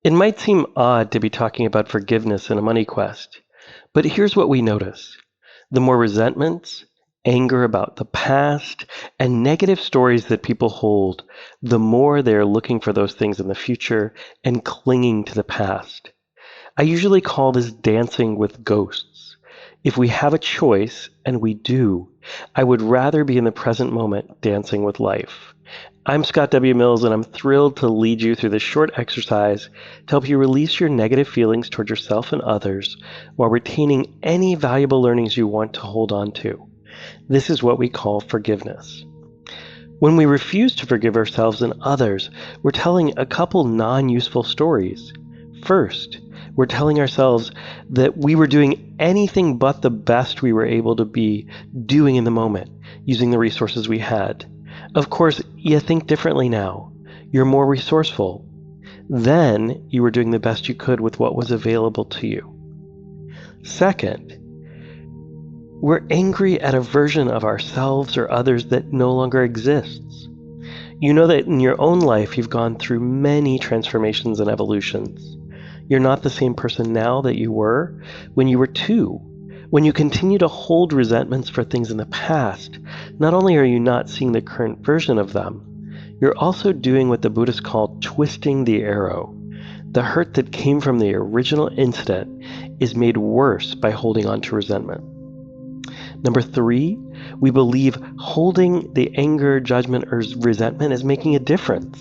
It might seem odd to be talking about forgiveness in a money quest, but here's what we notice. The more resentments, anger about the past, and negative stories that people hold, the more they're looking for those things in the future and clinging to the past. I usually call this dancing with ghosts. If we have a choice, and we do, I would rather be in the present moment dancing with life. I'm Scott W. Mills, and I'm thrilled to lead you through this short exercise to help you release your negative feelings toward yourself and others while retaining any valuable learnings you want to hold on to. This is what we call forgiveness. When we refuse to forgive ourselves and others, we're telling a couple non-useful stories. First, we're telling ourselves that we were doing anything but the best we were able to be doing in the moment, using the resources we had. Of course, you think differently now. You're more resourceful. Then you were doing the best you could with what was available to you. Second, we're angry at a version of ourselves or others that no longer exists. You know that in your own life you've gone through many transformations and evolutions. You're not the same person now that you were when you were 2. When you continue to hold resentments for things in the past, not only are you not seeing the current version of them, you're also doing what the Buddhists call twisting the arrow. The hurt that came from the original incident is made worse by holding on to resentment. Number 3, we believe holding the anger, judgment, or resentment is making a difference.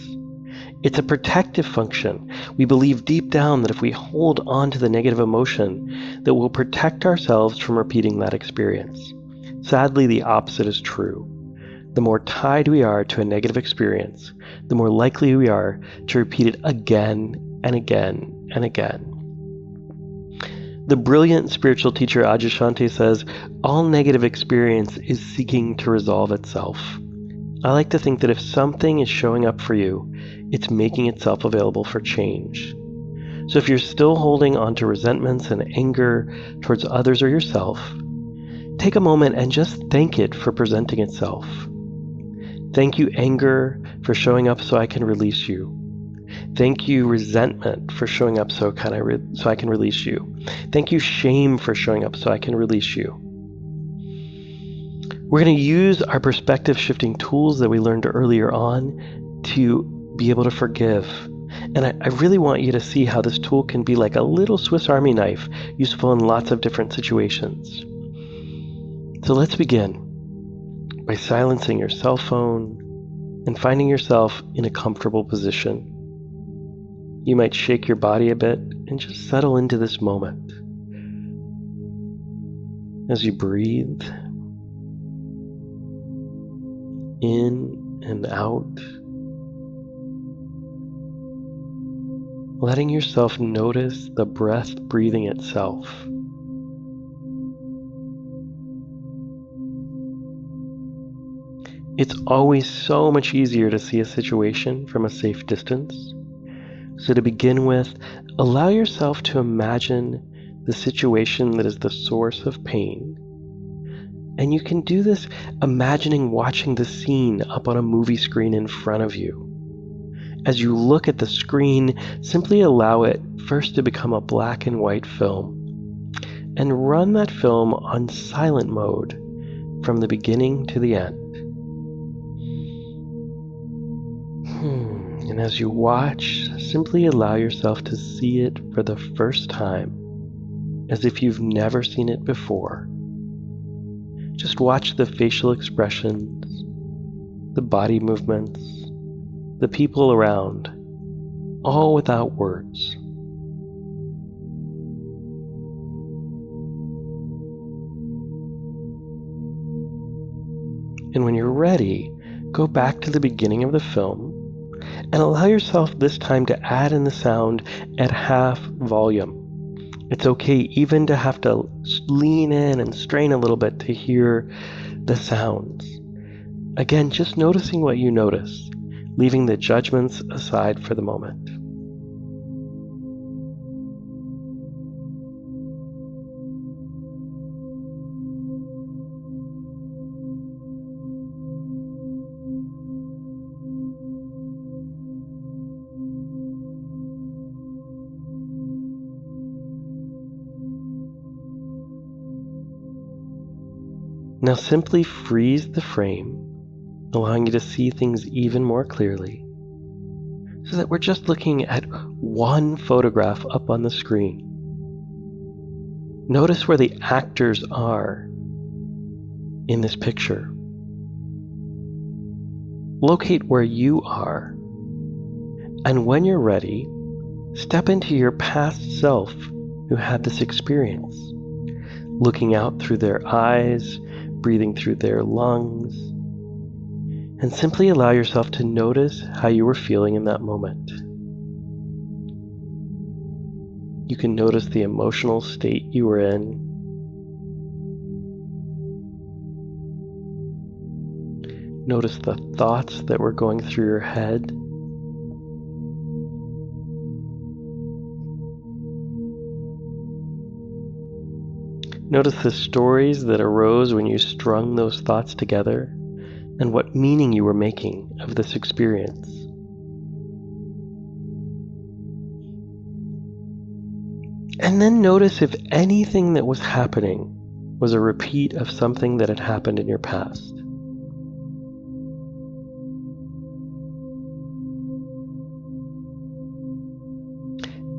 It's a protective function. We believe deep down that if we hold on to the negative emotion, that we'll protect ourselves from repeating that experience. Sadly, the opposite is true. The more tied we are to a negative experience, the more likely we are to repeat it again and again and again. The brilliant spiritual teacher Adyashanti says, all negative experience is seeking to resolve itself. I like to think that if something is showing up for you, it's making itself available for change. So if you're still holding on to resentments and anger towards others or yourself, take a moment and just thank it for presenting itself. Thank you, anger, for showing up so I can release you. Thank you, resentment, for showing up so I can release you. Thank you, shame, for showing up so I can release you. We're going to use our perspective shifting tools that we learned earlier on to be able to forgive. And I really want you to see how this tool can be like a little Swiss Army knife, useful in lots of different situations. So let's begin by silencing your cell phone and finding yourself in a comfortable position. You might shake your body a bit and just settle into this moment. As you breathe in and out, letting yourself notice the breath breathing itself. It's always so much easier to see a situation from a safe distance. So to begin with, allow yourself to imagine the situation that is the source of pain. And you can do this imagining watching the scene up on a movie screen in front of you. As you look at the screen, simply allow it first to become a black and white film, and run that film on silent mode from the beginning to the end. And as you watch, simply allow yourself to see it for the first time, as if you've never seen it before. Just watch the facial expressions, the body movements, the people around, all without words. And when you're ready, go back to the beginning of the film and allow yourself this time to add in the sound at half volume. It's okay even to have to lean in and strain a little bit to hear the sounds. Again, just noticing what you notice, leaving the judgments aside for the moment. Now simply freeze the frame, allowing you to see things even more clearly, so that we're just looking at one photograph up on the screen. Notice where the actors are in this picture. Locate where you are, and when you're ready, step into your past self who had this experience, looking out through their eyes, breathing through their lungs, and simply allow yourself to notice how you were feeling in that moment. You can notice the emotional state you were in. Notice the thoughts that were going through your head. Notice the stories that arose when you strung those thoughts together and what meaning you were making of this experience. And then notice if anything that was happening was a repeat of something that had happened in your past.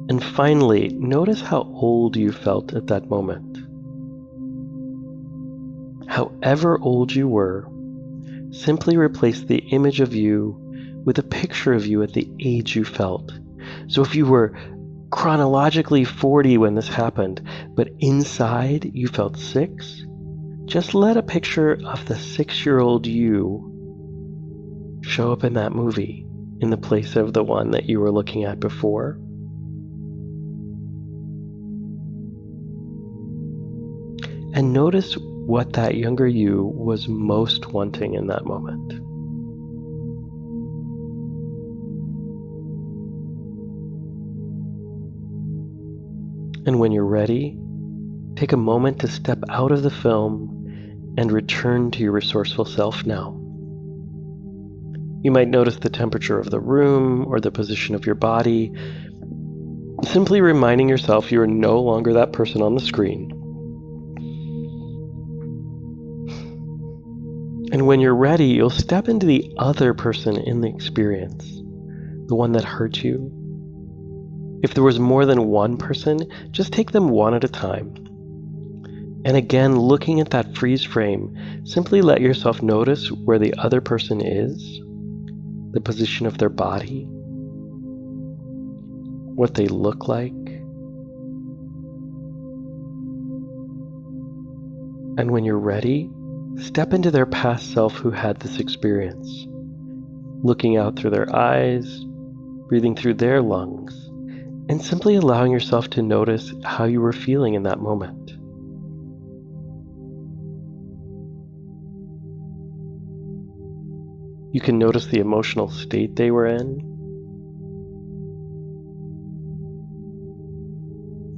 And finally, notice how old you felt at that moment. However old you were, simply replace the image of you with a picture of you at the age you felt. So if you were chronologically 40 when this happened, but inside you felt 6, just let a picture of the 6-year-old you show up in that movie in the place of the one that you were looking at before. And notice what that younger you was most wanting in that moment. And when you're ready, take a moment to step out of the film and return to your resourceful self now. You might notice the temperature of the room or the position of your body, simply reminding yourself you are no longer that person on the screen. And when you're ready, you'll step into the other person in the experience, the one that hurt you. If there was more than one person, just take them one at a time. And again, looking at that freeze frame, simply let yourself notice where the other person is, the position of their body, what they look like. And when you're ready, step into their past self who had this experience, looking out through their eyes, breathing through their lungs, and simply allowing yourself to notice how you were feeling in that moment. You can notice the emotional state they were in.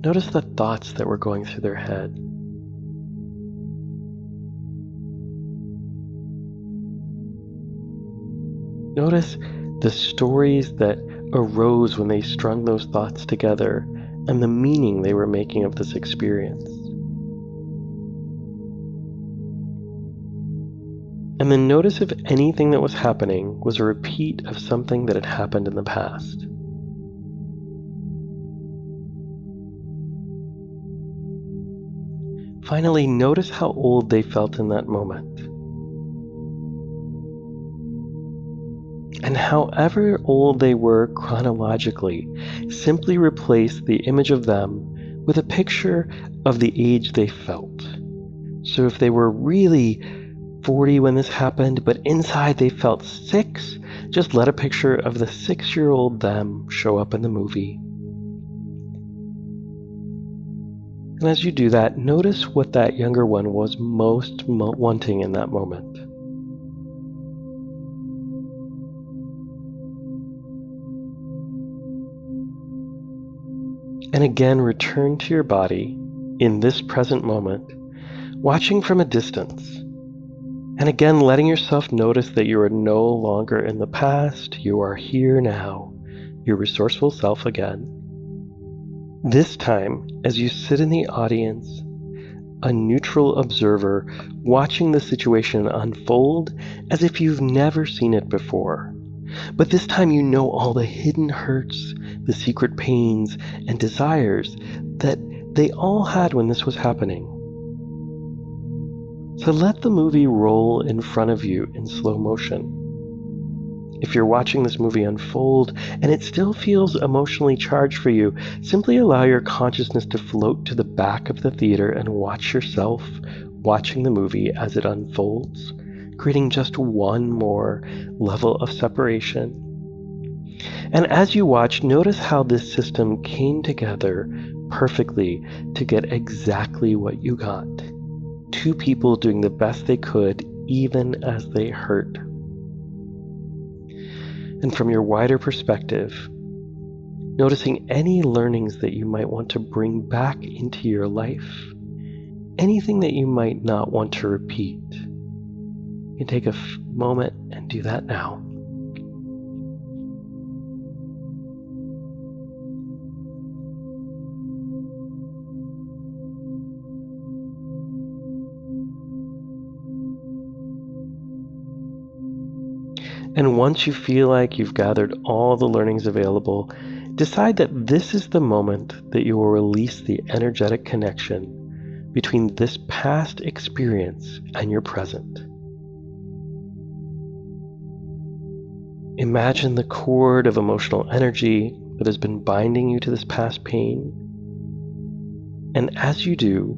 Notice the thoughts that were going through their head. Notice the stories that arose when they strung those thoughts together and the meaning they were making of this experience. And then notice if anything that was happening was a repeat of something that had happened in the past. Finally, notice how old they felt in that moment. And however old they were chronologically, simply replace the image of them with a picture of the age they felt. So if they were really 40 when this happened, but inside they felt 6, just let a picture of the 6-year-old them show up in the movie. And as you do that, notice what that younger one was most wanting in that moment. And again, return to your body in this present moment, watching from a distance. And again, letting yourself notice that you are no longer in the past, you are here now, your resourceful self again. This time, as you sit in the audience, a neutral observer watching the situation unfold as if you've never seen it before. But this time you know all the hidden hurts, the secret pains, and desires that they all had when this was happening. So let the movie roll in front of you in slow motion. If you're watching this movie unfold and it still feels emotionally charged for you, simply allow your consciousness to float to the back of the theater and watch yourself watching the movie as it unfolds, creating just one more level of separation. And as you watch, notice how this system came together perfectly to get exactly what you got. Two people doing the best they could, even as they hurt. And from your wider perspective, noticing any learnings that you might want to bring back into your life, anything that you might not want to repeat. You can take a moment and do that now. And once you feel like you've gathered all the learnings available, decide that this is the moment that you will release the energetic connection between this past experience and your present. Imagine the cord of emotional energy that has been binding you to this past pain. And as you do,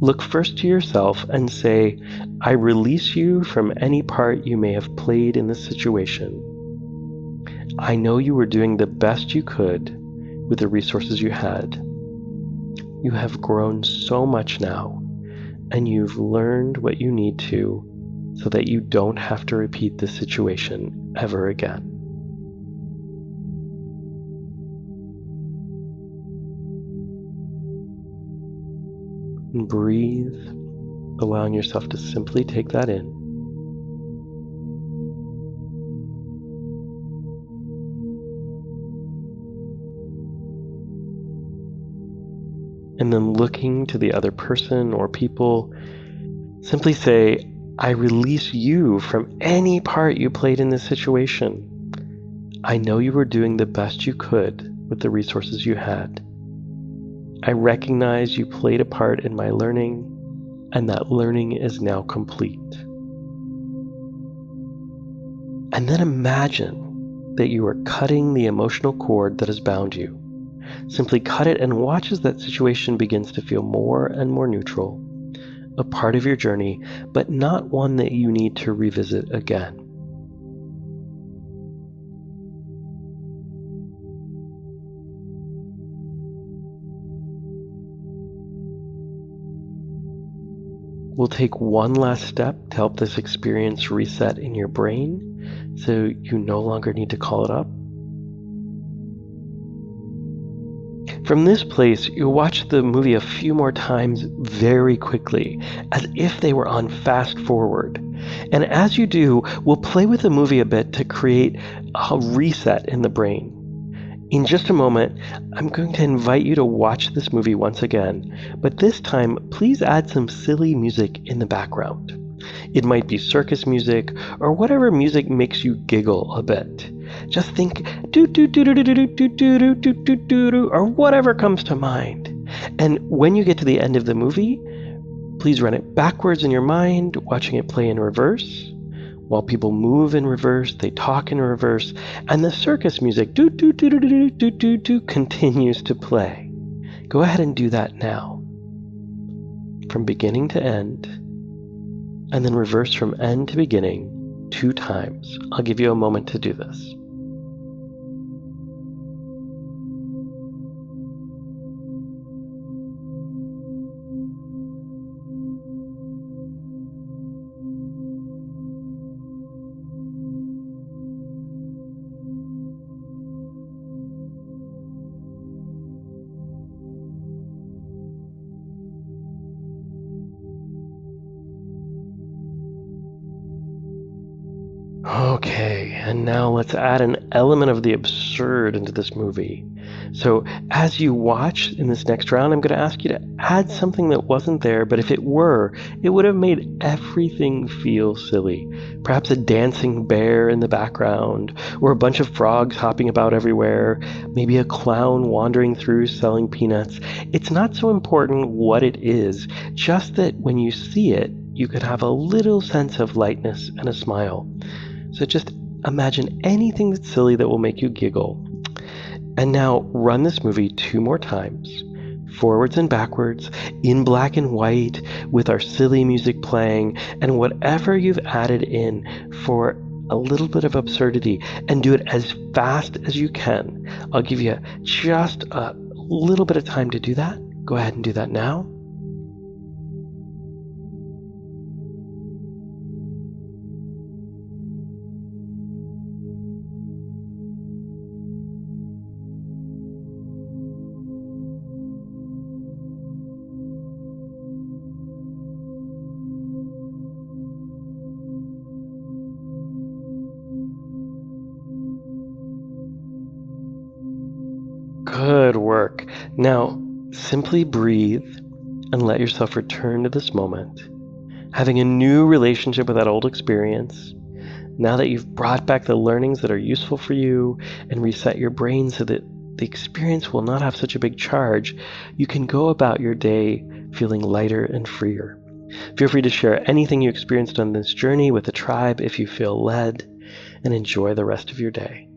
look first to yourself and say, I release you from any part you may have played in this situation. I know you were doing the best you could with the resources you had. You have grown so much now, and you've learned what you need to so that you don't have to repeat this situation ever again. And breathe, allowing yourself to simply take that in. And then looking to the other person or people, simply say, I release you from any part you played in this situation. I know you were doing the best you could with the resources you had. I recognize you played a part in my learning, and that learning is now complete. And then imagine that you are cutting the emotional cord that has bound you. Simply cut it and watch as that situation begins to feel more and more neutral, a part of your journey, but not one that you need to revisit again. We'll take one last step to help this experience reset in your brain so you no longer need to call it up. From this place, you'll watch the movie a few more times very quickly, as if they were on fast forward. And as you do, we'll play with the movie a bit to create a reset in the brain. In just a moment, I'm going to invite you to watch this movie once again, but this time, please add some silly music in the background. It might be circus music or whatever music makes you giggle a bit. Just think do do do do do do do do do do do do or whatever comes to mind. And when you get to the end of the movie, please run it backwards in your mind, watching it play in reverse. While people move in reverse, they talk in reverse, and the circus music do do do do do do do do continues to play. Go ahead and do that now, from beginning to end, and then reverse from end to beginning 2 times. I'll give you a moment to do this. Okay, and now let's add an element of the absurd into this movie. So as you watch in this next round, I'm going to ask you to add something that wasn't there, but if it were, it would have made everything feel silly. Perhaps a dancing bear in the background, or a bunch of frogs hopping about everywhere, maybe a clown wandering through selling peanuts. It's not so important what it is, just that when you see it, you could have a little sense of lightness and a smile. So just imagine anything that's silly that will make you giggle. And now run this movie 2 more times, forwards and backwards, in black and white, with our silly music playing, and whatever you've added in for a little bit of absurdity, and do it as fast as you can. I'll give you just a little bit of time to do that. Go ahead and do that now. Good work. Now, simply breathe and let yourself return to this moment, having a new relationship with that old experience. Now that you've brought back the learnings that are useful for you and reset your brain so that the experience will not have such a big charge, you can go about your day feeling lighter and freer. Feel free to share anything you experienced on this journey with the tribe if you feel led, and enjoy the rest of your day.